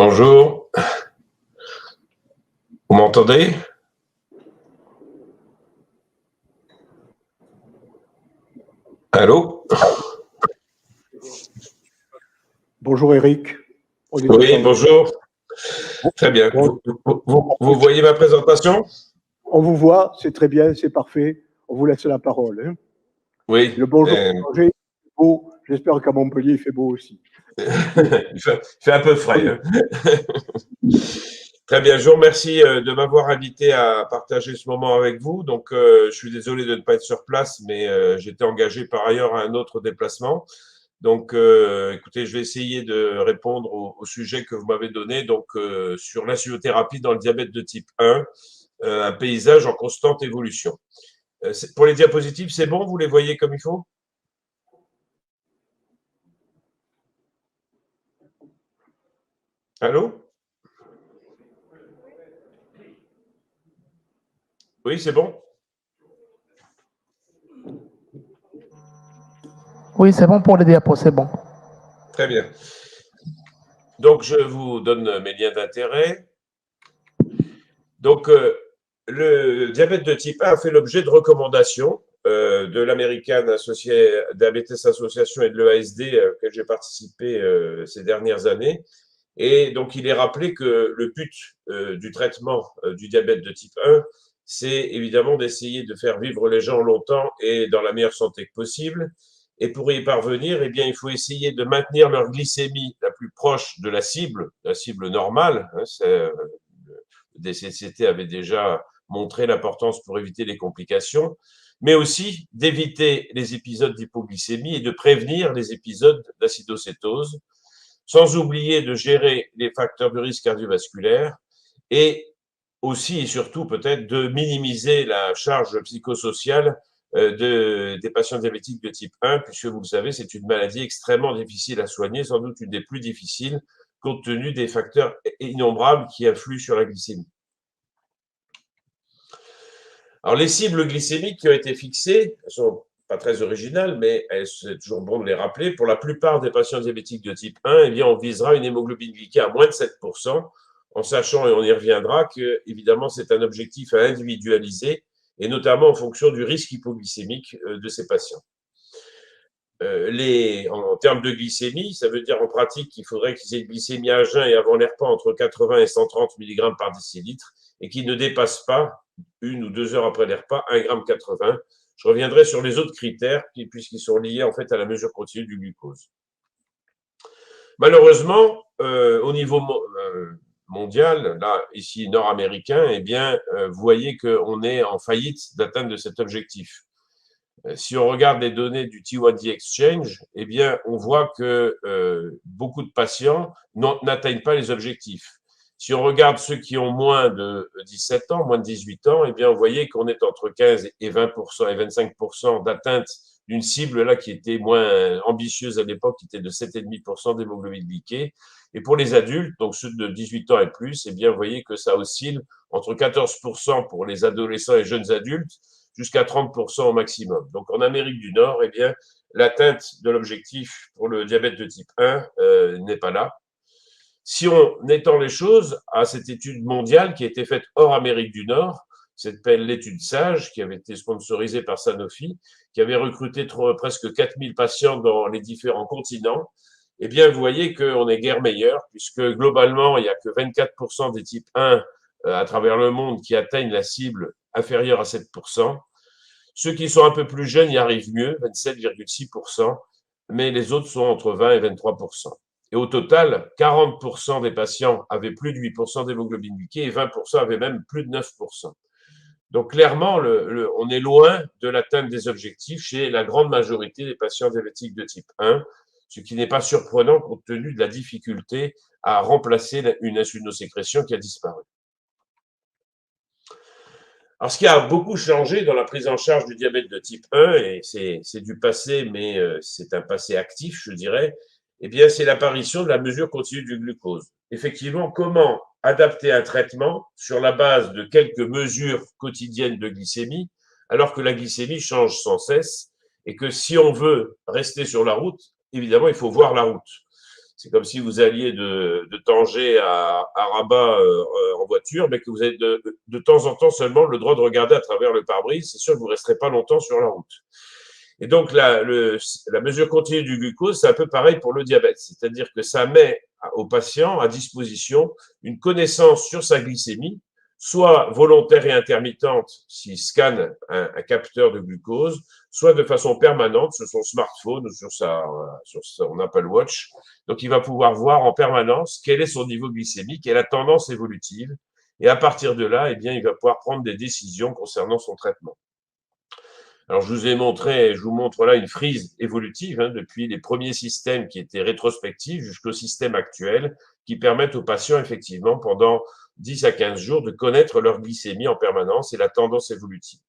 Bonjour, vous m'entendez? Allô? Bonjour Eric. Oui, bonjour. Très bien. Vous voyez ma présentation? On vous voit, c'est très bien, c'est parfait. On vous laisse la parole. Hein. Oui. Le bonjour changé, beau. J'espère qu'à Montpellier, il fait beau aussi. Il fait un peu frais. Hein. Très bien, je vous remercie de m'avoir invité à partager ce moment avec vous. Donc, je suis désolé de ne pas être sur place, mais j'étais engagé par ailleurs à un autre déplacement. Donc, écoutez, je vais essayer de répondre au sujet que vous m'avez donné, donc sur l'insulothérapie dans le diabète de type 1, un paysage en constante évolution. Pour les diapositives, c'est bon? Vous les voyez comme il faut? Allô? Oui, c'est bon? Oui, c'est bon pour les diapos, c'est bon. Très bien. Donc, je vous donne mes liens d'intérêt. Donc, le diabète de type 1 a fait l'objet de recommandations de l'American Diabetes Association et de l'EASD auquel j'ai participé ces dernières années. Et donc, il est rappelé que le but du traitement du diabète de type 1, c'est évidemment d'essayer de faire vivre les gens longtemps et dans la meilleure santé que possible. Et pour y parvenir, eh bien, il faut essayer de maintenir leur glycémie la plus proche de la cible normale. Hein, le DCCT avait déjà montré l'importance pour éviter les complications, mais aussi d'éviter les épisodes d'hypoglycémie et de prévenir les épisodes d'acidocétose, sans oublier de gérer les facteurs de risque cardiovasculaire et aussi et surtout peut-être de minimiser la charge psychosociale des patients diabétiques de type 1, puisque vous le savez, c'est une maladie extrêmement difficile à soigner, sans doute une des plus difficiles, compte tenu des facteurs innombrables qui influent sur la glycémie. Alors, les cibles glycémiques qui ont été fixées, elles sont pas très originales, mais c'est toujours bon de les rappeler. Pour la plupart des patients diabétiques de type 1, eh bien, on visera une hémoglobine glyquée à moins de 7%, en sachant, et on y reviendra, que évidemment, c'est un objectif à individualiser, et notamment en fonction du risque hypoglycémique de ces patients. En termes de glycémie, ça veut dire en pratique qu'il faudrait qu'ils aient une glycémie à jeun et avant les repas entre 80 et 130 mg par décilitre et qu'ils ne dépassent pas, 1 ou 2 heures après les repas, 1,80 g. Je reviendrai sur les autres critères puisqu'ils sont liés en fait à la mesure continue du glucose. Malheureusement, au niveau mondial, là, ici nord-américain, eh bien, vous voyez qu'on est en faillite d'atteindre de cet objectif. Si on regarde les données du T1D Exchange, eh bien, on voit que beaucoup de patients n'atteignent pas les objectifs. Si on regarde ceux qui ont moins de 17 ans, moins de 18 ans, eh bien, vous voyez qu'on est entre 15 et 20% et 25% d'atteinte d'une cible là qui était moins ambitieuse à l'époque, qui était de 7,5% d'hémoglobine glyquée. Et pour les adultes, donc ceux de 18 ans et plus, eh bien, vous voyez que ça oscille entre 14% pour les adolescents et jeunes adultes, jusqu'à 30% au maximum. Donc en Amérique du Nord, eh bien, l'atteinte de l'objectif pour le diabète de type 1 n'est pas là. Si on étend les choses à cette étude mondiale qui a été faite hors Amérique du Nord, s'appelle l'étude SAGE, qui avait été sponsorisée par Sanofi, qui avait recruté presque 4000 patients dans les différents continents, eh bien, vous voyez qu'on est guère meilleur, puisque globalement, il n'y a que 24% des types 1 à travers le monde qui atteignent la cible inférieure à 7%. Ceux qui sont un peu plus jeunes y arrivent mieux, 27,6%, mais les autres sont entre 20 et 23%. Et au total, 40% des patients avaient plus de 8% d'hémoglobine glyquée et 20% avaient même plus de 9%. Donc clairement, on est loin de l'atteinte des objectifs chez la grande majorité des patients diabétiques de type 1, ce qui n'est pas surprenant compte tenu de la difficulté à remplacer une insulinosécrétion qui a disparu. Alors, ce qui a beaucoup changé dans la prise en charge du diabète de type 1, et c'est du passé, mais c'est un passé actif, je dirais, eh bien, c'est l'apparition de la mesure continue du glucose. Effectivement, comment adapter un traitement sur la base de quelques mesures quotidiennes de glycémie, alors que la glycémie change sans cesse, et que si on veut rester sur la route, évidemment, il faut voir la route. C'est comme si vous alliez de Tanger à Rabat en voiture, mais que vous avez de temps en temps seulement le droit de regarder à travers le pare-brise. C'est sûr que vous ne resterez pas longtemps sur la route. Et donc, la mesure continue du glucose, c'est un peu pareil pour le diabète. C'est-à-dire que ça met au patient à disposition une connaissance sur sa glycémie, soit volontaire et intermittente s'il scanne un capteur de glucose, soit de façon permanente sur son smartphone ou sur son Apple Watch. Donc, il va pouvoir voir en permanence quel est son niveau glycémique et la tendance évolutive. Et à partir de là, eh bien, il va pouvoir prendre des décisions concernant son traitement. Alors, je vous montre là une frise évolutive depuis les premiers systèmes qui étaient rétrospectifs jusqu'au système actuel qui permettent aux patients, effectivement, pendant 10 à 15 jours, de connaître leur glycémie en permanence et la tendance évolutive.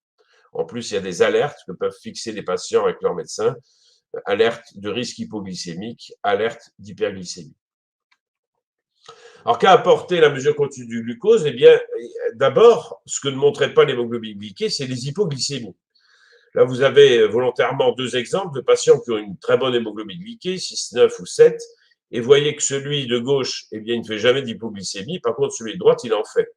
En plus, il y a des alertes que peuvent fixer les patients avec leur médecin, alerte de risque hypoglycémique, alerte d'hyperglycémie. Alors, qu'a apporté la mesure continue du glucose? Eh bien, d'abord, ce que ne montrait pas l'hémoglobine glyquée, c'est les hypoglycémies. Là, vous avez volontairement deux exemples de patients qui ont une très bonne hémoglobine glyquée, 6, 9 ou 7, et vous voyez que celui de gauche, eh bien, il ne fait jamais d'hypoglycémie, par contre, celui de droite, il en fait.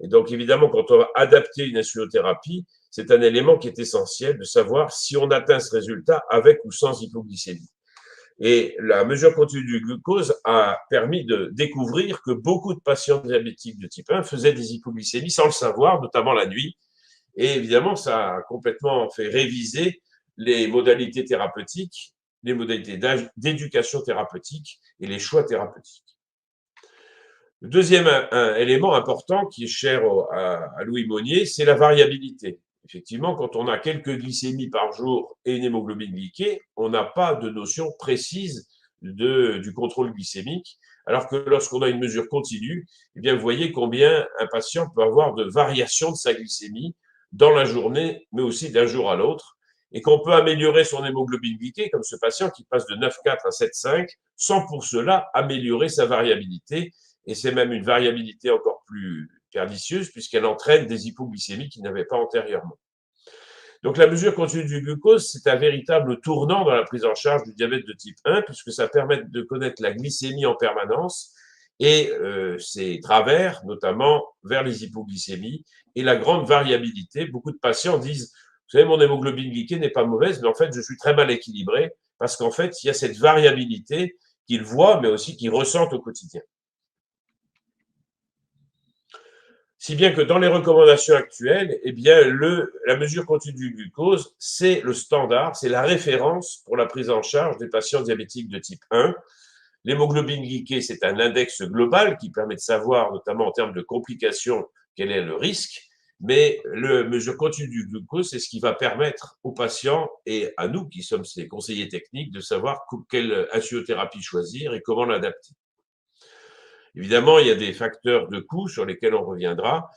Et donc, évidemment, quand on va adapter une insulothérapie, c'est un élément qui est essentiel de savoir si on atteint ce résultat avec ou sans hypoglycémie. Et la mesure continue du glucose a permis de découvrir que beaucoup de patients diabétiques de type 1 faisaient des hypoglycémies sans le savoir, notamment la nuit. Et évidemment, ça a complètement fait réviser les modalités thérapeutiques, les modalités d'éducation thérapeutique et les choix thérapeutiques. Le deuxième élément important qui est cher à Louis Monnier, c'est la variabilité. Effectivement, quand on a quelques glycémies par jour et une hémoglobine glyquée, on n'a pas de notion précise du contrôle glycémique, alors que lorsqu'on a une mesure continue, eh bien, vous voyez combien un patient peut avoir de variations de sa glycémie dans la journée, mais aussi d'un jour à l'autre, et qu'on peut améliorer son hémoglobine glyquée, comme ce patient qui passe de 9,4 à 7,5, sans pour cela améliorer sa variabilité, et c'est même une variabilité encore plus pernicieuses puisqu'elle entraîne des hypoglycémies qu'il n'avait pas antérieurement. Donc la mesure continue du glucose, c'est un véritable tournant dans la prise en charge du diabète de type 1 puisque ça permet de connaître la glycémie en permanence et ses travers, notamment vers les hypoglycémies et la grande variabilité. Beaucoup de patients disent, vous savez, mon hémoglobine glyquée n'est pas mauvaise, mais en fait, je suis très mal équilibré parce qu'en fait, il y a cette variabilité qu'ils voient, mais aussi qu'ils ressentent au quotidien. Si bien que dans les recommandations actuelles, eh bien, la mesure continue du glucose, c'est le standard, c'est la référence pour la prise en charge des patients diabétiques de type 1. L'hémoglobine glyquée, c'est un index global qui permet de savoir, notamment en termes de complications, quel est le risque. Mais la mesure continue du glucose, c'est ce qui va permettre aux patients et à nous, qui sommes ses conseillers techniques, de savoir quelle insulothérapie choisir et comment l'adapter. Évidemment, il y a des facteurs de coût sur lesquels on reviendra.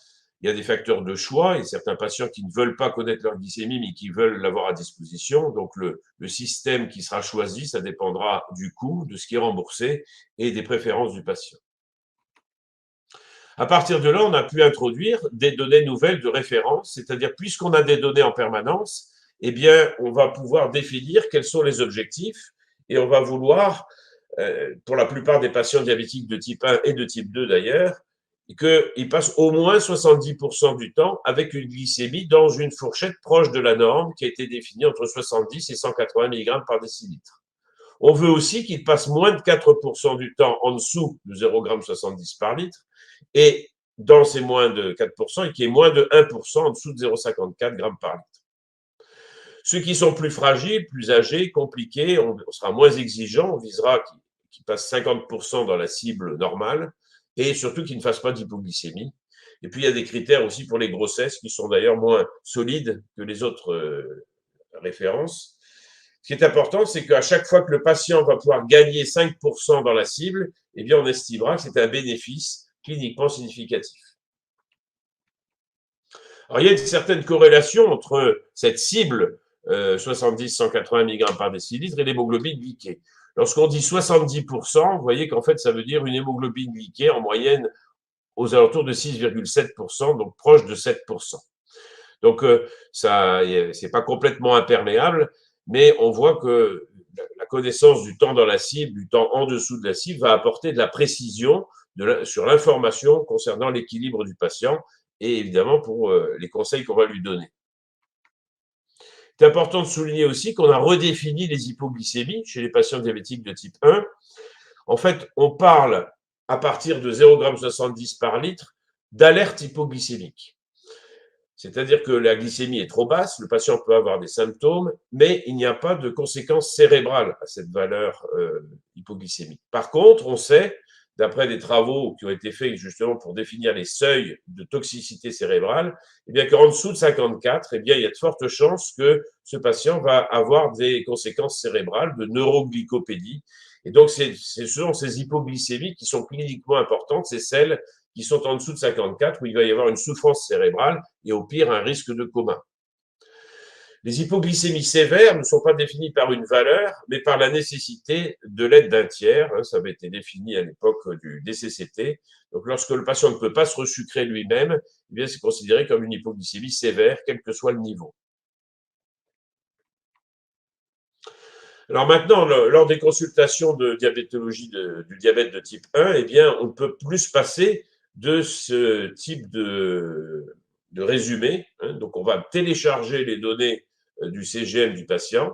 Il y a des facteurs de choix et certains patients qui ne veulent pas connaître leur glycémie, mais qui veulent l'avoir à disposition. Donc, le système qui sera choisi, ça dépendra du coût, de ce qui est remboursé et des préférences du patient. À partir de là, on a pu introduire des données nouvelles de référence, c'est-à-dire puisqu'on a des données en permanence, eh bien, on va pouvoir définir quels sont les objectifs et on va vouloir pour la plupart des patients diabétiques de type 1 et de type 2 d'ailleurs, qu'ils passent au moins 70% du temps avec une glycémie dans une fourchette proche de la norme qui a été définie entre 70 et 180 mg par décilitre. On veut aussi qu'ils passent moins de 4% du temps en dessous de 0,70 g par litre et dans ces moins de 4%, et qu'il y ait moins de 1% en dessous de 0,54 g par litre. Ceux qui sont plus fragiles, plus âgés, compliqués, on sera moins exigeant, on visera qu'ils passent 50% dans la cible normale et surtout qu'ils ne fassent pas d'hypoglycémie. Et puis, il y a des critères aussi pour les grossesses qui sont d'ailleurs moins solides que les autres références. Ce qui est important, c'est qu'à chaque fois que le patient va pouvoir gagner 5% dans la cible, eh bien, on estimera que c'est un bénéfice cliniquement significatif. Alors, il y a une certaine corrélation entre cette cible 70-180 mg par décilitre et l'hémoglobine glyquée. Lorsqu'on dit 70%, vous voyez qu'en fait, ça veut dire une hémoglobine glyquée en moyenne aux alentours de 6,7%, donc proche de 7%. Donc, ça, c'est pas complètement imperméable, mais on voit que la connaissance du temps dans la cible, du temps en dessous de la cible, va apporter de la précision sur l'information concernant l'équilibre du patient et évidemment pour les conseils qu'on va lui donner. C'est important de souligner aussi qu'on a redéfini les hypoglycémies chez les patients diabétiques de type 1. En fait, on parle à partir de 0,70 g par litre d'alerte hypoglycémique. C'est-à-dire que la glycémie est trop basse, le patient peut avoir des symptômes, mais il n'y a pas de conséquences cérébrales à cette valeur hypoglycémique. Par contre, on sait, d'après des travaux qui ont été faits justement pour définir les seuils de toxicité cérébrale, eh bien qu'en dessous de 54, eh bien, il y a de fortes chances que ce patient va avoir des conséquences cérébrales de neuroglycopédie. Et donc, ce sont ces hypoglycémies qui sont cliniquement importantes, c'est celles qui sont en dessous de 54, où il va y avoir une souffrance cérébrale et au pire un risque de coma. Les hypoglycémies sévères ne sont pas définies par une valeur, mais par la nécessité de l'aide d'un tiers. Ça avait été défini à l'époque du DCCT. Donc, lorsque le patient ne peut pas se resucrer lui-même, eh bien, c'est considéré comme une hypoglycémie sévère, quel que soit le niveau. Alors maintenant, lors des consultations de diabétologie du diabète de type 1, eh bien, on ne peut plus se passer de ce type de résumé. Donc, on va télécharger les données du CGM du patient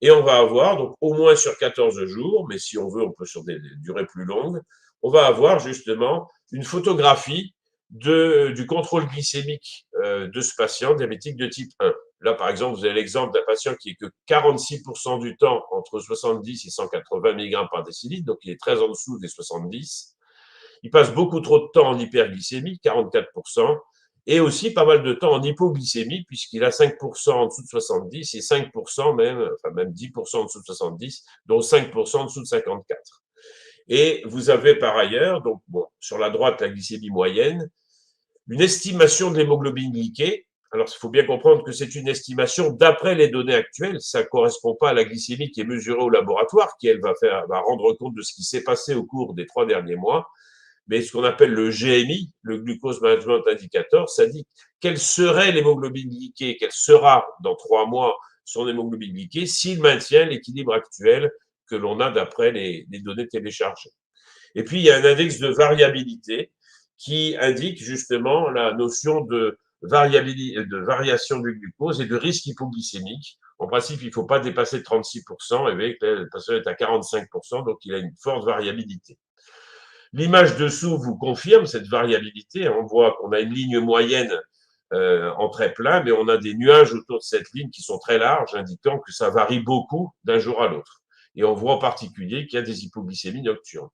et on va avoir, donc au moins sur 14 jours, mais si on veut, on peut sur des durées plus longues, on va avoir justement une photographie du contrôle glycémique de ce patient diabétique de type 1. Là, par exemple, vous avez l'exemple d'un patient qui est que 46% du temps entre 70 et 180 mg par décilitre, donc il est très en dessous des 70. Il passe beaucoup trop de temps en hyperglycémie, 44%, et aussi pas mal de temps en hypoglycémie, puisqu'il a 5% en dessous de 70 et 5% même, enfin même 10% en dessous de 70, dont 5% en dessous de 54. Et vous avez par ailleurs, donc bon, sur la droite, la glycémie moyenne, une estimation de l'hémoglobine glyquée. Alors, il faut bien comprendre que c'est une estimation d'après les données actuelles. Ça ne correspond pas à la glycémie qui est mesurée au laboratoire, qui, elle, va rendre compte de ce qui s'est passé au cours des 3 derniers mois. Mais ce qu'on appelle le GMI, le Glucose Management Indicator, ça dit quelle serait l'hémoglobine glyquée, quelle sera dans 3 mois son hémoglobine glyquée s'il maintient l'équilibre actuel que l'on a d'après les données téléchargées. Et puis, il y a un index de variabilité qui indique justement la notion de variation du glucose et de risque hypoglycémique. En principe, il ne faut pas dépasser 36%, et bien, le patient est à 45%, donc il a une forte variabilité. L'image dessous vous confirme cette variabilité. On voit qu'on a une ligne moyenne en très plein, mais on a des nuages autour de cette ligne qui sont très larges, indiquant que ça varie beaucoup d'un jour à l'autre. Et on voit en particulier qu'il y a des hypoglycémies nocturnes.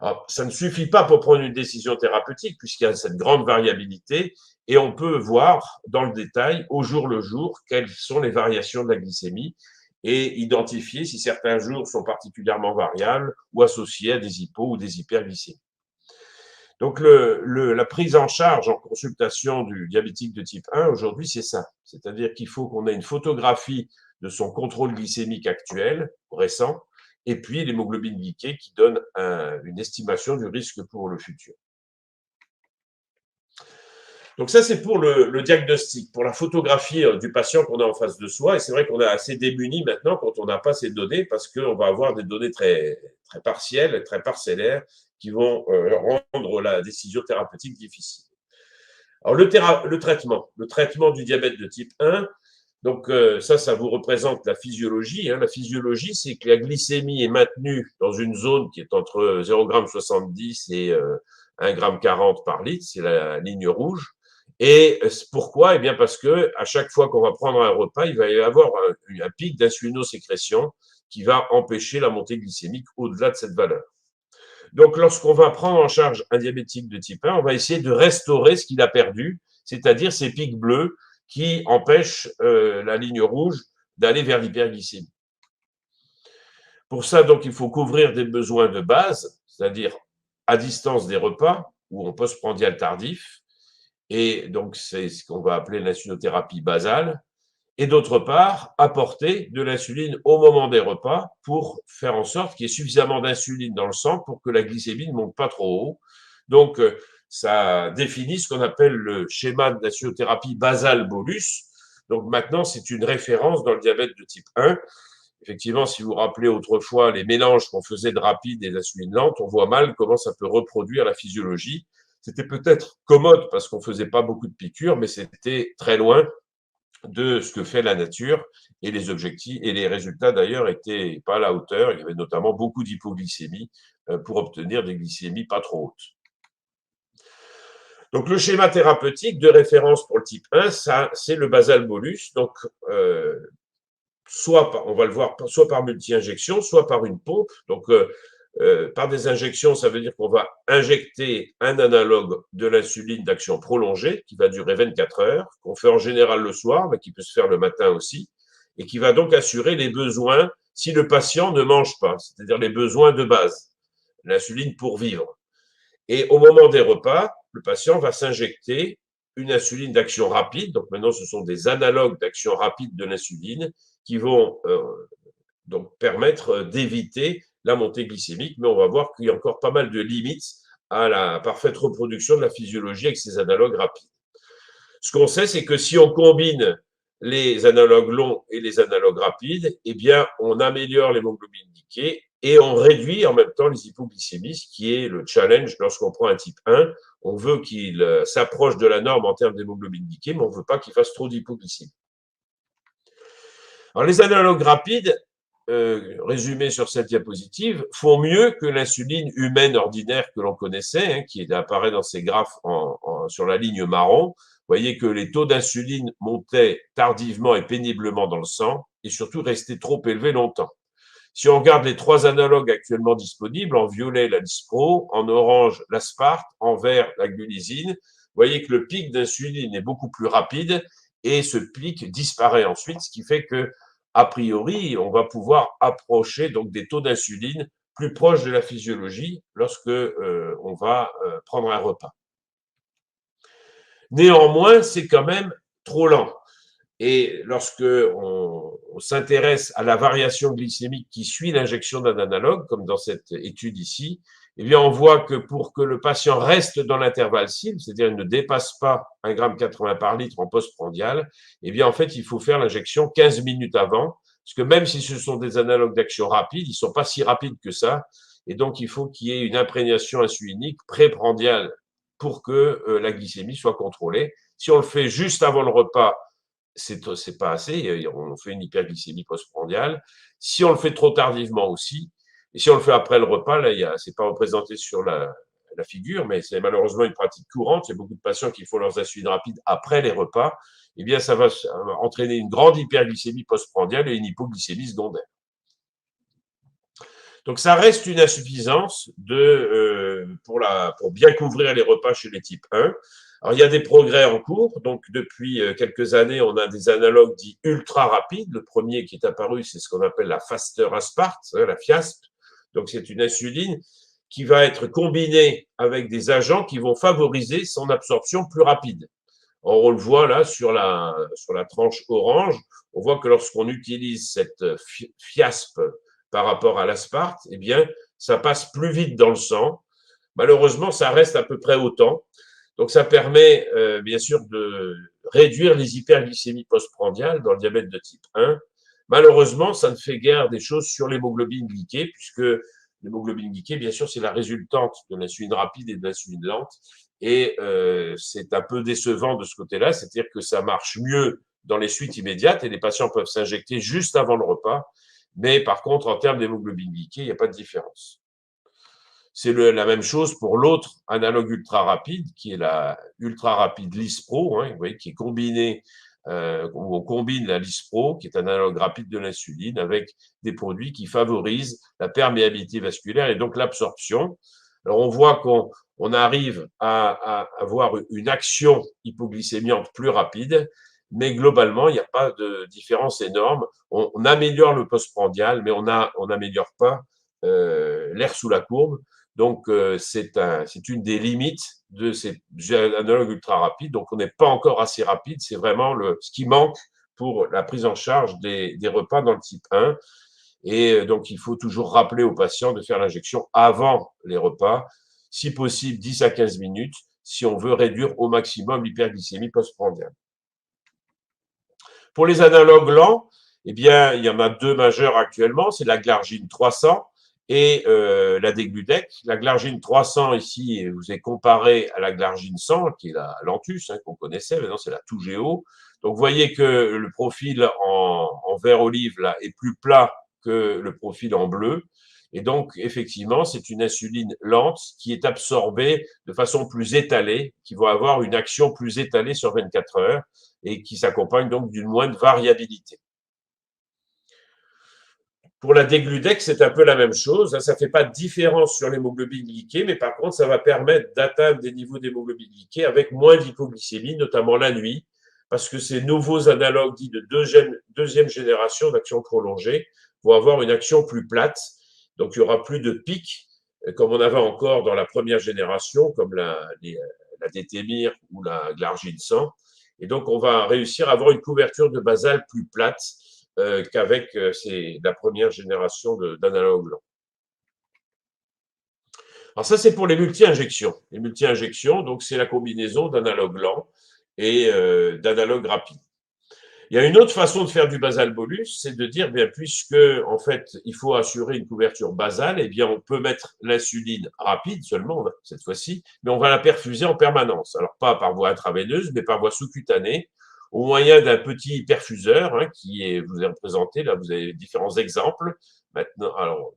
Alors, ça ne suffit pas pour prendre une décision thérapeutique, puisqu'il y a cette grande variabilité, et on peut voir dans le détail, au jour le jour, quelles sont les variations de la glycémie, et identifier si certains jours sont particulièrement variables ou associés à des hypos ou des hyperglycémies. Donc, la prise en charge en consultation du diabétique de type 1, aujourd'hui, c'est ça. C'est-à-dire qu'il faut qu'on ait une photographie de son contrôle glycémique actuel, récent, et puis l'hémoglobine glyquée qui donne une estimation du risque pour le futur. Donc ça, c'est pour le diagnostic, pour la photographie du patient qu'on a en face de soi. Et c'est vrai qu'on est assez démuni maintenant quand on n'a pas ces données parce qu'on va avoir des données très, très partielles, très parcellaires qui vont rendre la décision thérapeutique difficile. Alors le traitement du diabète de type 1, donc ça vous représente la physiologie. La physiologie, c'est que la glycémie est maintenue dans une zone qui est entre 0,70 g et 1,40 g par litre, c'est la ligne rouge. Et pourquoi? Eh bien parce que à chaque fois qu'on va prendre un repas, il va y avoir un pic d'insulinosécrétion qui va empêcher la montée glycémique au-delà de cette valeur. Donc, lorsqu'on va prendre en charge un diabétique de type 1, on va essayer de restaurer ce qu'il a perdu, c'est-à-dire ces pics bleus qui empêchent la ligne rouge d'aller vers l'hyperglycémie. Pour ça, donc, il faut couvrir des besoins de base, c'est-à-dire à distance des repas ou en postprandial tardif, et donc c'est ce qu'on va appeler l'insulinothérapie basale, et d'autre part, apporter de l'insuline au moment des repas pour faire en sorte qu'il y ait suffisamment d'insuline dans le sang pour que la glycémie ne monte pas trop haut. Donc, ça définit ce qu'on appelle le schéma d'insulinothérapie basale bolus. Donc, maintenant, c'est une référence dans le diabète de type 1 Effectivement, si vous vous rappelez autrefois les mélanges qu'on faisait de rapide et d'insuline lente, on voit mal comment ça peut reproduire la physiologie. C'était peut-être commode parce qu'on faisait pas beaucoup de piqûres, mais c'était très loin de ce que fait la nature et les objectifs et les résultats d'ailleurs étaient pas à la hauteur. Il y avait notamment beaucoup d'hypoglycémie pour obtenir des glycémies pas trop hautes. Donc le schéma thérapeutique de référence pour le type 1, ça c'est le basal bolus. Donc on va le voir soit par multi-injection, soit par une pompe. Donc par des injections, ça veut dire qu'on va injecter un analogue de l'insuline d'action prolongée qui va durer 24 heures, qu'on fait en général le soir, mais qui peut se faire le matin aussi, et qui va donc assurer les besoins si le patient ne mange pas, c'est-à-dire les besoins de base, l'insuline pour vivre. Et au moment des repas, le patient va s'injecter une insuline d'action rapide. Donc maintenant, ce sont des analogues d'action rapide de l'insuline qui vont donc permettre d'éviter la montée glycémique, mais on va voir qu'il y a encore pas mal de limites à la parfaite reproduction de la physiologie avec ces analogues rapides. Ce qu'on sait, c'est que si on combine les analogues longs et les analogues rapides, eh bien, on améliore l'hémoglobine glyquée et on réduit en même temps les hypoglycémies, ce qui est le challenge lorsqu'on prend un type 1. On veut qu'il s'approche de la norme en termes d'hémoglobine glyquée, mais on ne veut pas qu'il fasse trop d'hypoglycémie. Alors, les analogues rapides, résumés sur cette diapositive, font mieux que l'insuline humaine ordinaire que l'on connaissait, hein, qui apparaît dans ces graphes sur la ligne marron. Vous voyez que les taux d'insuline montaient tardivement et péniblement dans le sang et surtout restaient trop élevés longtemps. Si on regarde les trois analogues actuellement disponibles, en violet la Lispro, en orange l'Aspart, en vert la glulisine, vous voyez que le pic d'insuline est beaucoup plus rapide et ce pic disparaît ensuite, ce qui fait que a priori, on va pouvoir approcher donc des taux d'insuline plus proches de la physiologie lorsque on va prendre un repas. Néanmoins, c'est quand même trop lent. Et lorsque on s'intéresse à la variation glycémique qui suit l'injection d'un analogue, comme dans cette étude ici, eh bien, on voit que pour que le patient reste dans l'intervalle cible, c'est-à-dire ne dépasse pas 1,80 g par litre en postprandial, eh bien, en fait, il faut faire l'injection 15 minutes avant, parce que même si ce sont des analogues d'action rapide, ils ne sont pas si rapides que ça, et donc il faut qu'il y ait une imprégnation insulinique préprandiale pour que la glycémie soit contrôlée. Si on le fait juste avant le repas, c'est pas assez, on fait une hyperglycémie postprandiale. Si on le fait trop tardivement aussi, et si on le fait après le repas, là, c'est pas représenté sur la figure, mais c'est malheureusement une pratique courante. Il y a beaucoup de patients qui font leurs insulines rapides après les repas. Eh bien, ça va entraîner une grande hyperglycémie postprandiale et une hypoglycémie secondaire. Donc, ça reste une insuffisance pour bien couvrir les repas chez les types 1. Alors, il y a des progrès en cours. Donc, depuis quelques années, on a des analogues dits ultra rapides. Le premier qui est apparu, c'est ce qu'on appelle la Faster Aspart, la FIASP. Donc, c'est une insuline qui va être combinée avec des agents qui vont favoriser son absorption plus rapide. Or, on le voit là sur la tranche orange. On voit que lorsqu'on utilise cette FIASP par rapport à l'Aspart, eh bien, ça passe plus vite dans le sang. Malheureusement, ça reste à peu près autant. Donc, ça permet, bien sûr, de réduire les hyperglycémies postprandiales dans le diabète de type 1. Malheureusement, ça ne fait guère des choses sur l'hémoglobine glyquée, puisque l'hémoglobine glyquée, bien sûr, c'est la résultante de l'insuline rapide et de l'insuline lente. Et c'est un peu décevant de ce côté-là, c'est-à-dire que ça marche mieux dans les suites immédiates et les patients peuvent s'injecter juste avant le repas. Mais par contre, en termes d'hémoglobine glyquée, il n'y a pas de différence. C'est la même chose pour l'autre analogue ultra rapide, qui est la ultra rapide Lispro, hein, vous voyez, qui est combinée, où on combine la Lispro, qui est un analogue rapide de l'insuline, avec des produits qui favorisent la perméabilité vasculaire et donc l'absorption. Alors, on voit qu'on arrive à avoir une action hypoglycémiante plus rapide, mais globalement, il n'y a pas de différence énorme. On améliore le postprandial, mais on n'améliore pas l'air sous la courbe. Donc, c'est une des limites de ces analogues ultra rapides. Donc, on n'est pas encore assez rapide. C'est vraiment ce qui manque pour la prise en charge des repas dans le type 1. Et donc, il faut toujours rappeler aux patients de faire l'injection avant les repas, si possible 10 à 15 minutes, si on veut réduire au maximum l'hyperglycémie postprandiale. Pour les analogues lents, Eh bien, il y en a deux majeures actuellement, c'est la Glargine 300 et la Degludec. La Glargine 300, ici, vous est comparée à la Glargine 100, qui est la Lantus, hein, qu'on connaissait, maintenant c'est la Tougeo. Donc, vous voyez que le profil en vert olive là, est plus plat que le profil en bleu. Et donc, effectivement, c'est une insuline lente qui est absorbée de façon plus étalée, qui va avoir une action plus étalée sur 24 heures et qui s'accompagne donc d'une moindre variabilité. Pour la Degludec, c'est un peu la même chose. Ça ne fait pas de différence sur l'hémoglobine glyquée, mais par contre, ça va permettre d'atteindre des niveaux d'hémoglobine glyquée avec moins d'hypoglycémie, notamment la nuit, parce que ces nouveaux analogues dits de deuxième génération d'action prolongée vont avoir une action plus plate. Donc, il n'y aura plus de pics, comme on avait encore dans la première génération, comme la Détémir ou la Glargine 100. Et donc, on va réussir à avoir une couverture de basale plus plate qu'avec la première génération d'analogues lents. Alors ça, c'est pour les multi-injections. Les multi-injections, donc c'est la combinaison d'analogues lents et d'analogues rapides. Il y a une autre façon de faire du basal bolus, c'est de dire, bien, puisque en fait, il faut assurer une couverture basale, eh bien, on peut mettre l'insuline rapide seulement cette fois-ci, mais on va la perfuser en permanence. Alors pas par voie intraveineuse, mais par voie sous-cutanée, au moyen d'un petit perfuseur hein, vous est représenté. Là, vous avez différents exemples. Maintenant, alors,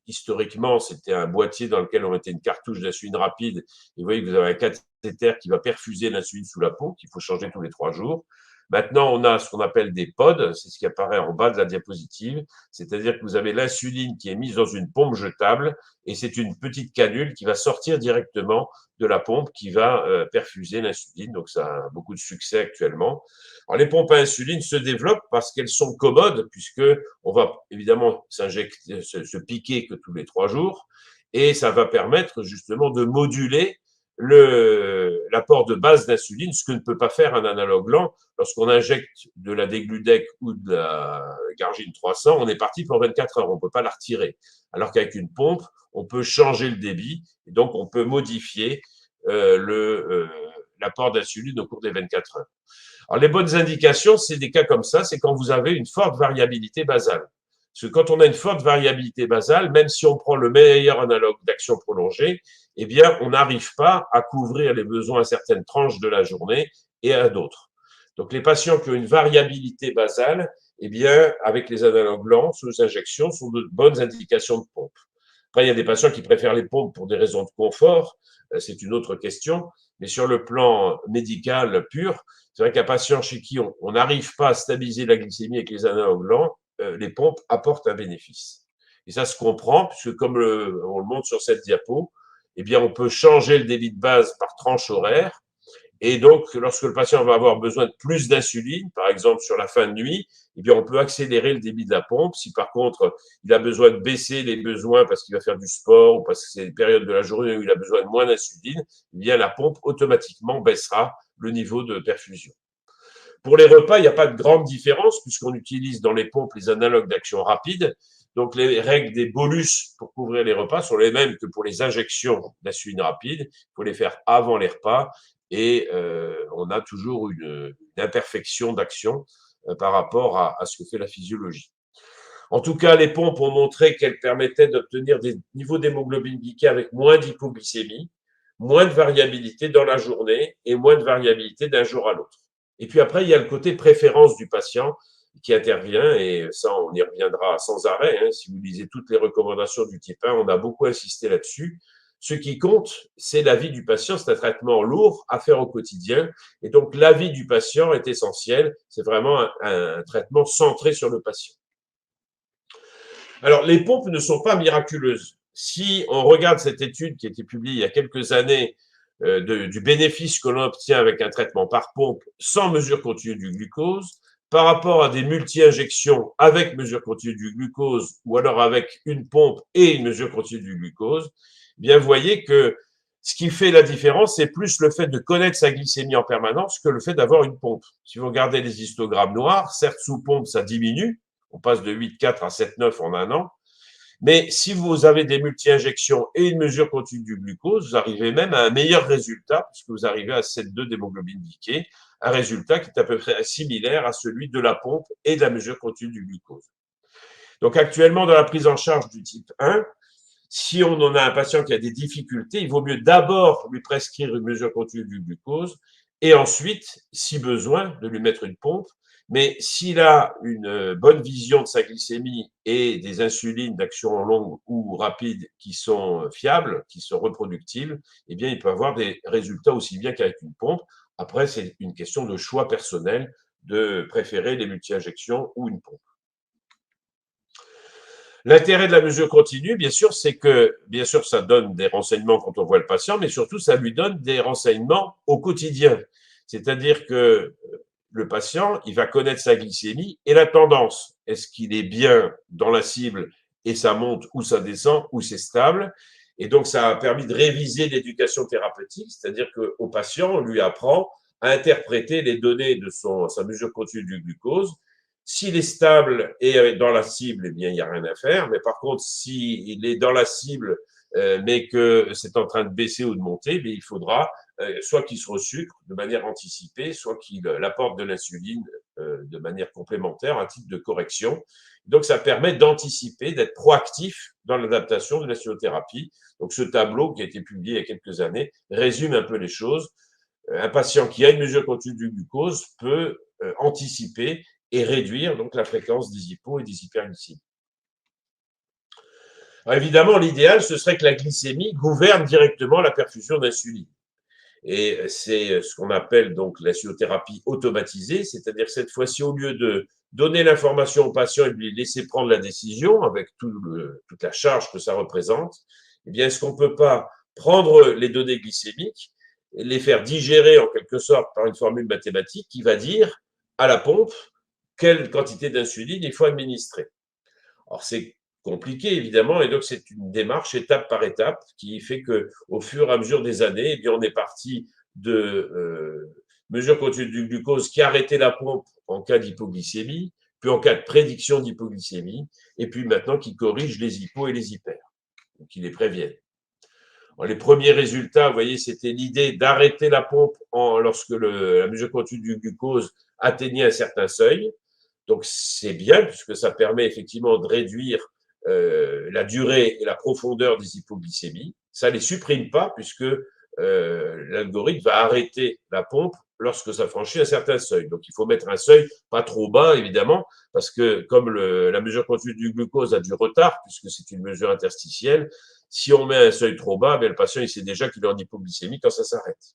historiquement, c'était un boîtier dans lequel on mettait une cartouche d'insuline rapide. Et vous voyez que vous avez un cathéter qui va perfuser l'insuline sous la peau, qu'il faut changer tous les 3 jours. Maintenant, on a ce qu'on appelle des pods, c'est ce qui apparaît en bas de la diapositive, c'est-à-dire que vous avez l'insuline qui est mise dans une pompe jetable et c'est une petite canule qui va sortir directement de la pompe qui va perfuser l'insuline. Donc, ça a beaucoup de succès actuellement. Alors, les pompes à insuline se développent parce qu'elles sont commodes puisque on va évidemment s'injecter, se piquer que tous les 3 jours et ça va permettre justement de moduler l'apport de base d'insuline, ce que ne peut pas faire un analogue lent. Lorsqu'on injecte de la Degludec ou de la Glargine 300, on est parti pour 24 heures, on ne peut pas la retirer. Alors qu'avec une pompe, on peut changer le débit, et donc on peut modifier l'apport d'insuline au cours des 24 heures. Alors les bonnes indications, c'est des cas comme ça, c'est quand vous avez une forte variabilité basale. Parce que quand on a une forte variabilité basale, même si on prend le meilleur analogue d'action prolongée, eh bien, on n'arrive pas à couvrir les besoins à certaines tranches de la journée et à d'autres. Donc, les patients qui ont une variabilité basale, eh bien, avec les analogues lents sous injection, sont de bonnes indications de pompe. Après, il y a des patients qui préfèrent les pompes pour des raisons de confort, c'est une autre question, mais sur le plan médical pur, c'est vrai qu'un patient chez qui on n'arrive pas à stabiliser la glycémie avec les analogues lents, les pompes apportent un bénéfice. Et ça se comprend, puisque comme on le montre sur cette diapo, eh bien, on peut changer le débit de base par tranche horaire. Et donc, lorsque le patient va avoir besoin de plus d'insuline, par exemple sur la fin de nuit, eh bien, on peut accélérer le débit de la pompe. Si par contre, il a besoin de baisser les besoins parce qu'il va faire du sport ou parce que c'est une période de la journée où il a besoin de moins d'insuline, eh bien, la pompe automatiquement baissera le niveau de perfusion. Pour les repas, il n'y a pas de grande différence puisqu'on utilise dans les pompes les analogues d'action rapide. Donc, les règles des bolus pour couvrir les repas sont les mêmes que pour les injections d'insuline rapide. Il faut les faire avant les repas et on a toujours une imperfection d'action par rapport à ce que fait la physiologie. En tout cas, les pompes ont montré qu'elles permettaient d'obtenir des niveaux d'hémoglobine glyquée avec moins d'hypoglycémie, moins de variabilité dans la journée et moins de variabilité d'un jour à l'autre. Et puis après, il y a le côté préférence du patient qui intervient, et ça, on y reviendra sans arrêt. Hein. Si vous lisez toutes les recommandations du type 1, on a beaucoup insisté là-dessus. Ce qui compte, c'est l'avis du patient. C'est un traitement lourd à faire au quotidien. Et donc, l'avis du patient est essentiel. C'est vraiment un traitement centré sur le patient. Alors, les pompes ne sont pas miraculeuses. Si on regarde cette étude qui a été publiée il y a quelques années du bénéfice que l'on obtient avec un traitement par pompe sans mesure continue du glucose, par rapport à des multi-injections avec mesure continue du glucose ou alors avec une pompe et une mesure continue du glucose, eh bien, vous voyez que ce qui fait la différence, c'est plus le fait de connaître sa glycémie en permanence que le fait d'avoir une pompe. Si vous regardez les histogrammes noirs, certes, sous pompe, ça diminue. On passe de 8,4 à 7,9 en un an. Mais si vous avez des multi-injections et une mesure continue du glucose, vous arrivez même à un meilleur résultat, puisque vous arrivez à 7,2 d'hémoglobine glyquée, un résultat qui est à peu près similaire à celui de la pompe et de la mesure continue du glucose. Donc actuellement, dans la prise en charge du type 1, si on en a un patient qui a des difficultés, il vaut mieux d'abord lui prescrire une mesure continue du glucose et ensuite, si besoin, de lui mettre une pompe. Mais s'il a une bonne vision de sa glycémie et des insulines d'action longue ou rapide qui sont fiables, qui sont reproductibles, eh bien, il peut avoir des résultats aussi bien qu'avec une pompe. Après, c'est une question de choix personnel de préférer les multi-injections ou une pompe. L'intérêt de la mesure continue, bien sûr, c'est que, bien sûr, ça donne des renseignements quand on voit le patient, mais surtout, ça lui donne des renseignements au quotidien. C'est-à-dire que le patient, il va connaître sa glycémie et la tendance. Est-ce qu'il est bien dans la cible et ça monte ou ça descend ou c'est stable? Et donc, ça a permis de réviser l'éducation thérapeutique, c'est-à-dire qu'au patient, on lui apprend à interpréter les données de sa mesure continue du glucose. S'il est stable et dans la cible, eh bien, il n'y a rien à faire. Mais par contre, s'il est dans la cible, mais que c'est en train de baisser ou de monter, eh il faudra soit qu'il se resucre de manière anticipée, soit qu'il apporte de l'insuline de manière complémentaire, un type de correction. Donc, ça permet d'anticiper, d'être proactif dans l'adaptation de l'insulothérapie. Donc, ce tableau qui a été publié il y a quelques années résume un peu les choses. Un patient qui a une mesure continue du glucose peut anticiper et réduire donc la fréquence des hypos et des hyperglycémies. Alors, évidemment, l'idéal, ce serait que la glycémie gouverne directement la perfusion d'insuline. Et c'est ce qu'on appelle donc l'insulothérapie automatisée, c'est-à-dire que cette fois-ci, au lieu de donner l'information au patient et de lui laisser prendre la décision avec toute la charge que ça représente, eh bien, est-ce qu'on ne peut pas prendre les données glycémiques et les faire digérer en quelque sorte par une formule mathématique qui va dire à la pompe quelle quantité d'insuline il faut administrer. Alors, c'est compliqué, évidemment, et donc c'est une démarche étape par étape qui fait qu'au fur et à mesure des années, eh bien, on est parti de mesures continues du glucose qui arrêtaient la pompe en cas d'hypoglycémie, puis en cas de prédiction d'hypoglycémie, et puis maintenant qui corrige les hypos et les hyper, qui les préviennent. Alors, les premiers résultats, vous voyez, c'était l'idée d'arrêter la pompe lorsque la mesure continue du glucose atteignait un certain seuil. Donc, c'est bien puisque ça permet effectivement de réduire la durée et la profondeur des hypoglycémies. Ça ne les supprime pas puisque l'algorithme va arrêter la pompe lorsque ça franchit un certain seuil. Donc, il faut mettre un seuil pas trop bas, évidemment, parce que comme la mesure continue du glucose a du retard, puisque c'est une mesure interstitielle, si on met un seuil trop bas, bien, le patient il sait déjà qu'il est en hypoglycémie quand ça s'arrête.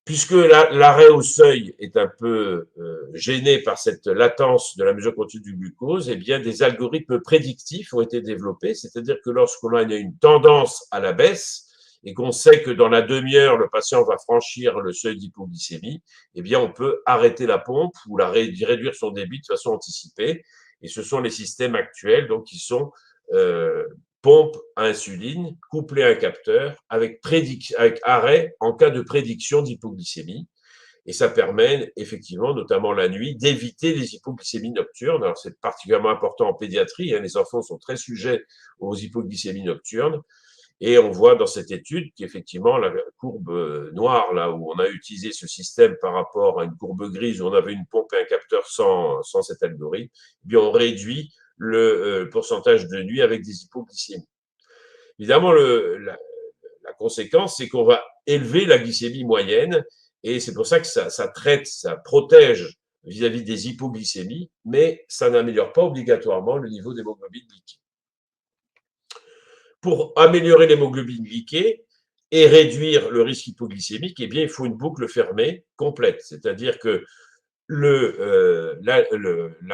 Puisque l'arrêt au seuil est un peu gêné par cette latence de la mesure continue du glucose, eh bien, des algorithmes prédictifs ont été développés, c'est-à-dire que lorsqu'on a une tendance à la baisse et qu'on sait que dans la demi-heure, le patient va franchir le seuil d'hypoglycémie, eh bien, on peut arrêter la pompe ou réduire son débit de façon anticipée. Et ce sont les systèmes actuels donc, qui sont pompe à insuline couplée à un capteur avec arrêt en cas de prédiction d'hypoglycémie. Et ça permet effectivement, notamment la nuit, d'éviter les hypoglycémies nocturnes. Alors c'est particulièrement important en pédiatrie, hein, les enfants sont très sujets aux hypoglycémies nocturnes. Et on voit dans cette étude qu'effectivement, la courbe noire, là où on a utilisé ce système par rapport à une courbe grise où on avait une pompe et un capteur sans cet algorithme, eh bien on réduit le pourcentage de nuit avec des hypoglycémies. Évidemment, la conséquence, c'est qu'on va élever la glycémie moyenne et c'est pour ça que ça traite, ça protège vis-à-vis des hypoglycémies, mais ça n'améliore pas obligatoirement le niveau d'hémoglobine glyquée. Pour améliorer l'hémoglobine glyquée et réduire le risque hypoglycémique, eh bien, il faut une boucle fermée complète, c'est-à-dire que la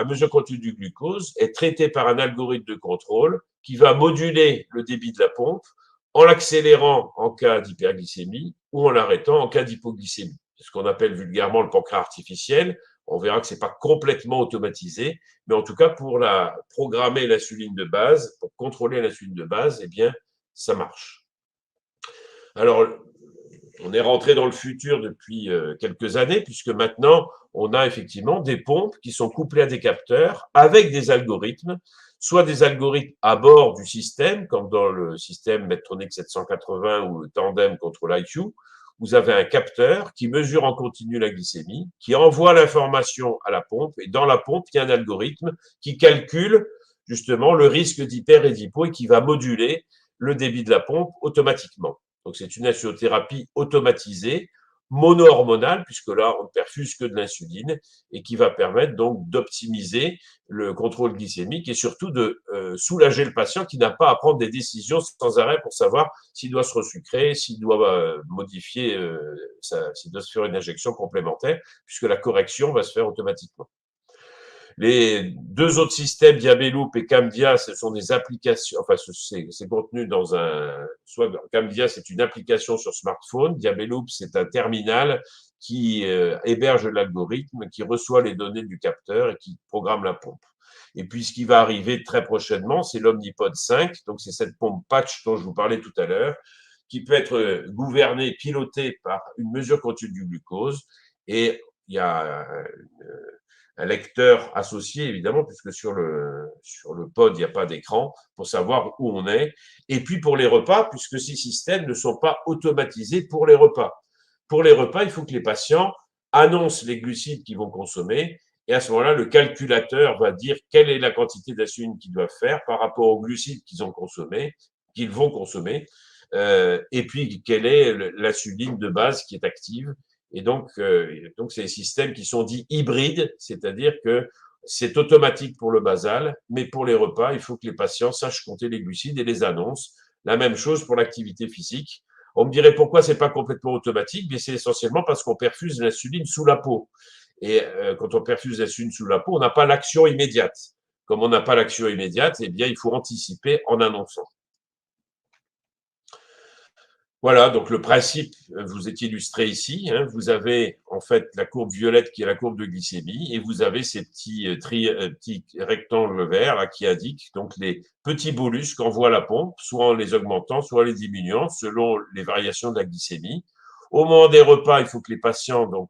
mesure continue du glucose est traitée par un algorithme de contrôle qui va moduler le débit de la pompe en l'accélérant en cas d'hyperglycémie ou en l'arrêtant en cas d'hypoglycémie. C'est ce qu'on appelle vulgairement le pancréas artificiel. On verra que ce n'est pas complètement automatisé, mais en tout cas, pour programmer l'insuline de base, pour contrôler l'insuline de base, eh bien, ça marche. Alors, on est rentré dans le futur depuis quelques années, puisque maintenant, on a effectivement des pompes qui sont couplées à des capteurs avec des algorithmes. soit des algorithmes à bord du système, comme dans le système Medtronic 780 ou le Tandem Control IQ. Vous avez un capteur qui mesure en continu la glycémie, qui envoie l'information à la pompe, et dans la pompe, il y a un algorithme qui calcule justement le risque d'hyper et d'hypo et qui va moduler le débit de la pompe automatiquement. Donc, c'est une insulothérapie automatisée, mono-hormonale, puisque là, on ne perfuse que de l'insuline, et qui va permettre donc d'optimiser le contrôle glycémique et surtout de soulager le patient qui n'a pas à prendre des décisions sans arrêt pour savoir s'il doit se resucrer, s'il doit modifier, s'il doit se faire une injection complémentaire, puisque la correction va se faire automatiquement. Les deux autres systèmes, Diabeloop et Cambia, ce sont des applications, enfin, c'est contenu dans soit Cambia, c'est une application sur smartphone, Diabeloop, c'est un terminal qui héberge l'algorithme, qui reçoit les données du capteur et qui programme la pompe. Et puis, ce qui va arriver très prochainement, c'est l'Omnipod 5, donc c'est cette pompe patch dont je vous parlais tout à l'heure, qui peut être gouvernée, pilotée par une mesure continue du glucose, et il y a un lecteur associé, évidemment, puisque sur le pod, il n'y a pas d'écran, pour savoir où on est. Et puis pour les repas, puisque ces systèmes ne sont pas automatisés pour les repas. Pour les repas, il faut que les patients annoncent les glucides qu'ils vont consommer. Et à ce moment-là, le calculateur va dire quelle est la quantité d'insuline qu'ils doivent faire par rapport aux glucides qu'ils vont consommer. Et puis, quelle est l'insuline de base qui est active. Et donc, c'est des systèmes qui sont dits hybrides, c'est-à-dire que c'est automatique pour le basal, mais pour les repas, il faut que les patients sachent compter les glucides et les annoncent. La même chose pour l'activité physique. On me dirait pourquoi c'est pas complètement automatique, mais c'est essentiellement parce qu'on perfuse l'insuline sous la peau. Et quand on perfuse l'insuline sous la peau, on n'a pas l'action immédiate. Comme on n'a pas l'action immédiate, eh bien, il faut anticiper en annonçant. Voilà, donc le principe vous est illustré ici. Vous avez en fait la courbe violette qui est la courbe de glycémie et vous avez ces petits rectangles verts là, qui indiquent donc les petits bolus qu'envoie la pompe, soit en les augmentant, soit en les diminuant, selon les variations de la glycémie. Au moment des repas, il faut que les patients donc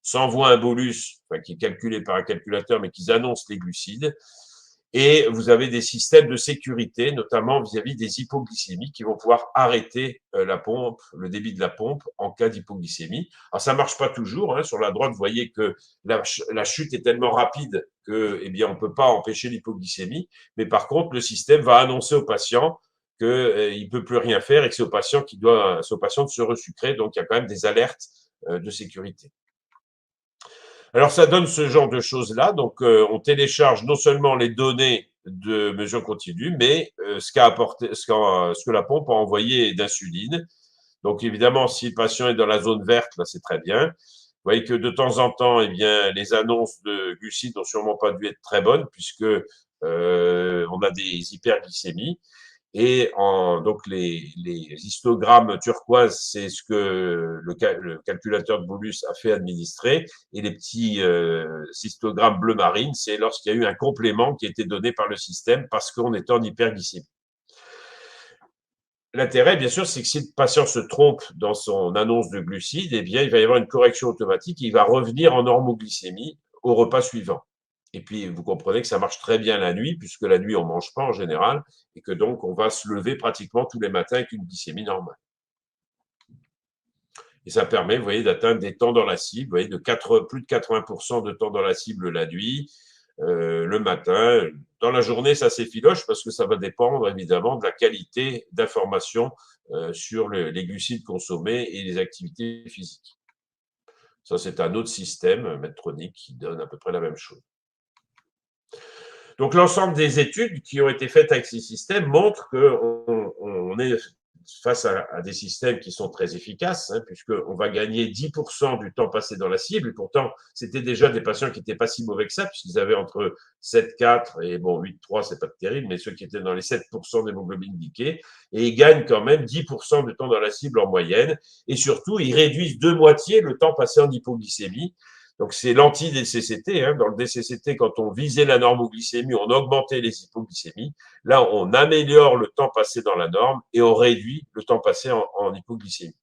s'envoient un bolus, enfin, qui est calculé par un calculateur, mais qu'ils annoncent les glucides. Et vous avez des systèmes de sécurité, notamment vis-à-vis des hypoglycémies, qui vont pouvoir arrêter la pompe, le débit de la pompe en cas d'hypoglycémie. Alors, ça marche pas toujours. Sur la droite, vous voyez que la chute est tellement rapide que, eh bien, on peut pas empêcher l'hypoglycémie. Mais par contre, le système va annoncer au patient qu'il peut plus rien faire et que c'est au patient de se resucrer. Donc, il y a quand même des alertes de sécurité. Alors, ça donne ce genre de choses-là. Donc, on télécharge non seulement les données de mesure continue, mais ce que la pompe a envoyé d'insuline. Donc, évidemment, si le patient est dans la zone verte, là, c'est très bien. Vous voyez que de temps en temps, eh bien, les annonces de glucides n'ont sûrement pas dû être très bonnes puisque on a des hyperglycémies. Et donc les histogrammes turquoise, c'est ce que le calculateur de bolus a fait administrer. Et les petits histogrammes bleu marine, c'est lorsqu'il y a eu un complément qui a été donné par le système parce qu'on était en hyperglycémie. L'intérêt, bien sûr, c'est que si le patient se trompe dans son annonce de glucides, eh bien, il va y avoir une correction automatique et il va revenir en normoglycémie au repas suivant. Et puis, vous comprenez que ça marche très bien la nuit, puisque la nuit, on mange pas en général, et que donc, on va se lever pratiquement tous les matins avec une glycémie normale. Et ça permet, vous voyez, d'atteindre des temps dans la cible, vous voyez, plus de 80% de temps dans la cible la nuit, le matin. Dans la journée, ça s'effiloche parce que ça va dépendre, évidemment, de la qualité d'information sur les glucides consommés et les activités physiques. Ça, c'est un autre système, Medtronic, qui donne à peu près la même chose. Donc, l'ensemble des études qui ont été faites avec ces systèmes montrent qu'on est face à des systèmes qui sont très efficaces, puisqu'on va gagner 10% du temps passé dans la cible. Et pourtant, c'était déjà des patients qui n'étaient pas si mauvais que ça, puisqu'ils avaient entre 7,4 et 8,3, c'est pas terrible, mais ceux qui étaient dans les 7% d'hémoglobine glyquée. Et ils gagnent quand même 10% de temps dans la cible en moyenne. Et surtout, ils réduisent de moitié le temps passé en hypoglycémie. Donc, c'est l'anti-DCCT. Dans le DCCT, quand on visait la normoglycémie, on augmentait les hypoglycémies. Là, on améliore le temps passé dans la norme et on réduit le temps passé en hypoglycémie.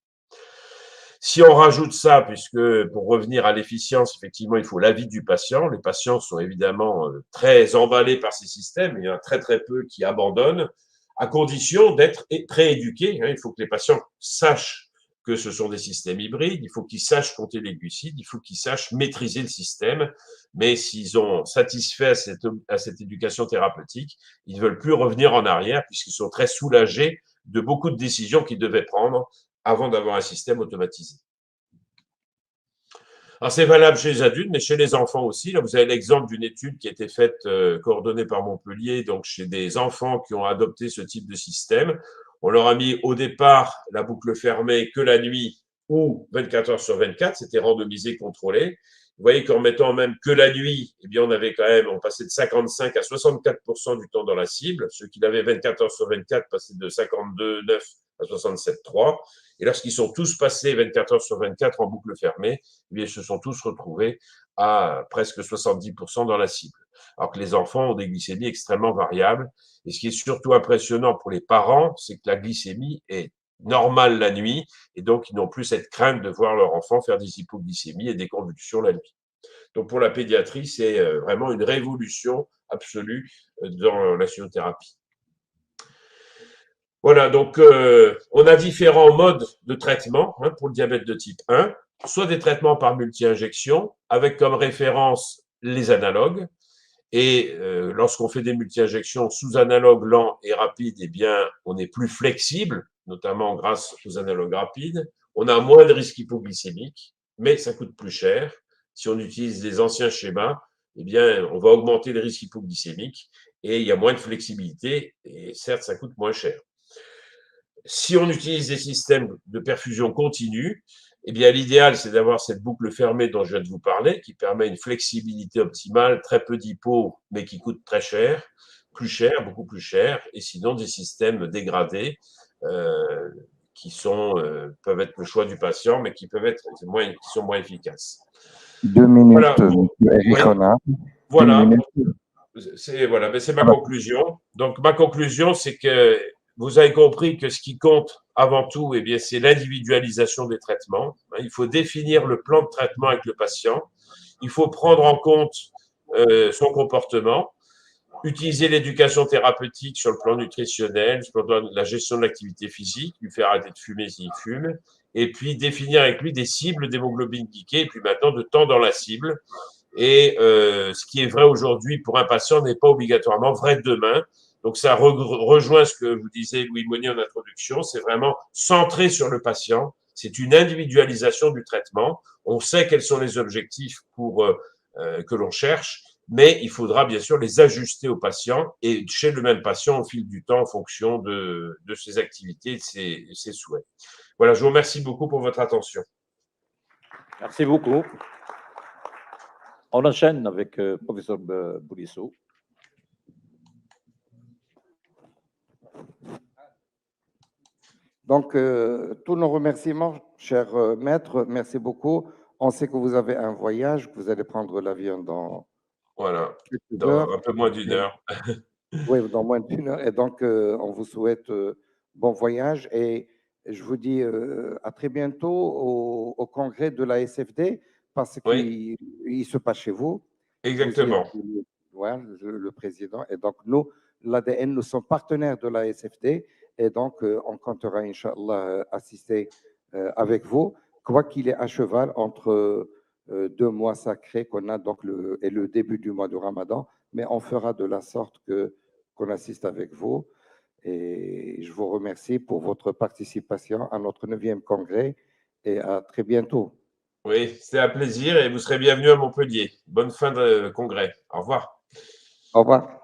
Si on rajoute ça, puisque pour revenir à l'efficience, effectivement, il faut l'avis du patient. Les patients sont évidemment très emballés par ces systèmes. Il y en a très, très peu qui abandonnent, à condition d'être prééduqués. Il faut que les patients sachent que ce sont des systèmes hybrides. Il faut qu'ils sachent compter les glucides. Il faut qu'ils sachent maîtriser le système. Mais s'ils ont satisfait à cette éducation thérapeutique, ils ne veulent plus revenir en arrière puisqu'ils sont très soulagés de beaucoup de décisions qu'ils devaient prendre avant d'avoir un système automatisé. Alors, c'est valable chez les adultes, mais chez les enfants aussi. Là, vous avez l'exemple d'une étude qui a été faite, coordonnée par Montpellier, donc chez des enfants qui ont adopté ce type de système. On leur a mis au départ la boucle fermée que la nuit ou 24 heures sur 24, c'était randomisé, contrôlé. Vous voyez qu'en mettant même que la nuit, eh bien, on passait de 55 à 64% du temps dans la cible. Ceux qui l'avaient 24 heures sur 24 passaient de 52,9 à 67,3. Et lorsqu'ils sont tous passés 24 heures sur 24 en boucle fermée, eh bien, ils se sont tous retrouvés à presque 70% dans la cible. Alors que les enfants ont des glycémies extrêmement variables. Et ce qui est surtout impressionnant pour les parents, c'est que la glycémie est normale la nuit, et donc ils n'ont plus cette crainte de voir leur enfant faire des hypoglycémies et des convulsions la nuit. Donc pour la pédiatrie, c'est vraiment une révolution absolue dans la chimiothérapie. Voilà, donc on a différents modes de traitement pour le diabète de type 1, soit des traitements par multi-injection, avec comme référence les analogues. Et lorsqu'on fait des multi-injections sous analogues lents et rapides, eh bien, on est plus flexible, notamment grâce aux analogues rapides. On a moins de risque hypoglycémique, mais ça coûte plus cher. Si on utilise les anciens schémas, eh bien, on va augmenter le risque hypoglycémique et il y a moins de flexibilité et certes, ça coûte moins cher. Si on utilise des systèmes de perfusion continue, eh bien, l'idéal, c'est d'avoir cette boucle fermée dont je viens de vous parler, qui permet une flexibilité optimale, très peu d'hypo, mais qui coûte très cher, beaucoup plus cher, et sinon des systèmes dégradés qui peuvent être le choix du patient, mais qui sont moins efficaces. 2 minutes, voilà. Eric Renard. Voilà. C'est ma conclusion. Donc, ma conclusion, c'est que vous avez compris que ce qui compte avant tout, eh bien, c'est l'individualisation des traitements. Il faut définir le plan de traitement avec le patient. Il faut prendre en compte son comportement, utiliser l'éducation thérapeutique sur le plan nutritionnel, sur le plan de la gestion de l'activité physique, lui faire arrêter de fumer s'il fume, et puis définir avec lui des cibles d'hémoglobine glyquée, et puis maintenant de temps dans la cible. Et ce qui est vrai aujourd'hui pour un patient n'est pas obligatoirement vrai demain. Donc, ça rejoint ce que vous disiez, Louis Monnier, en introduction. C'est vraiment centré sur le patient. C'est une individualisation du traitement. On sait quels sont les objectifs que l'on cherche, mais il faudra bien sûr les ajuster au patient et chez le même patient au fil du temps en fonction de ses activités et de ses souhaits. Voilà, je vous remercie beaucoup pour votre attention. Merci beaucoup. On enchaîne avec professeur Boulisso. Donc, tous nos remerciements, cher maître, merci beaucoup. On sait que vous avez un voyage, que vous allez prendre l'avion dans quelques heures. Un peu moins d'une heure. Oui, dans moins d'une heure. Et donc, on vous souhaite bon voyage et je vous dis à très bientôt au congrès de la SFD parce qu'il se passe chez vous. Exactement. Le président. Et donc, nous, l'ADN, nous sommes partenaires de la SFD. Et donc, on comptera, Inch'Allah, assister avec vous, quoi qu'il est à cheval entre 2 mois sacrés qu'on a donc et le début du mois de Ramadan. Mais on fera de la sorte qu'on assiste avec vous. Et je vous remercie pour votre participation à notre 9e congrès et à très bientôt. Oui, c'était un plaisir et vous serez bienvenue à Montpellier. Bonne fin de congrès. Au revoir. Au revoir.